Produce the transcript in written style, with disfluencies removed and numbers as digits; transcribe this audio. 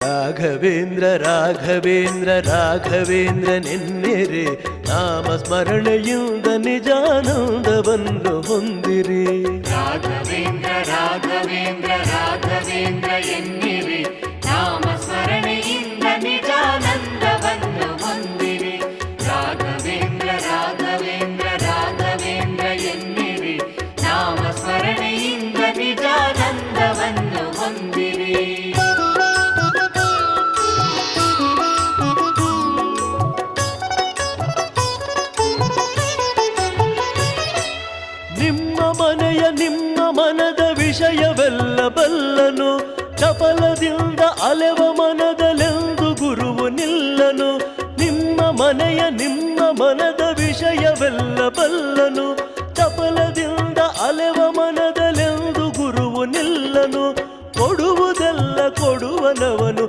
ರಾಘವೇಂದ್ರ ರಾಘವೇಂದ್ರ ರಾಘವೇಂದ್ರ ನೆನ್ನೆರೆ ನಾಮ ಸ್ಮರಣೆಯಿಂದ ನಿಜಾನಂದವನ್ನು ಹೊಂದಿರಿ. ರಾಘವೇಂದ್ರ ರಾಘವೇಂದ್ರ ರಾಘವೇಂದ್ರ ಎನ್ನಿರಿ, ನಾಮ ಸ್ಮರಣೆಯಿಂದ ನಿಜಾನಂದವನ್ನು ಹೊಂದಿರಿ. ರಾಘವೇಂದ್ರ ರಾಘವೇಂದ್ರ ರಾಘವೇಂದ್ರ ಎನ್ನಿರಿ, ನಾಮ ಸ್ಮರಣೆಯಿಂದ ನಿಜಾನಂದವನ್ನು ಹೊಂದಿರಿ. ನಿಮ್ಮ ಮನದ ವಿಷಯವೆಲ್ಲ ಬಲ್ಲನು, ಚಪಲದಿಂದ ಅಲೆವ ಮನದಲೆಂದು ಗುರುವು ನಿಲ್ಲನು. ನಿಮ್ಮ ಮನದ ವಿಷಯವೆಲ್ಲ ಬಲ್ಲನು, ಚಪಲದಿಂದ ಅಲೆವ ಮನದಲೆಂದು ಗುರುವು ನಿಲ್ಲನು. ಕೊಡುವುದೆಲ್ಲ ಕೊಡುವನವನು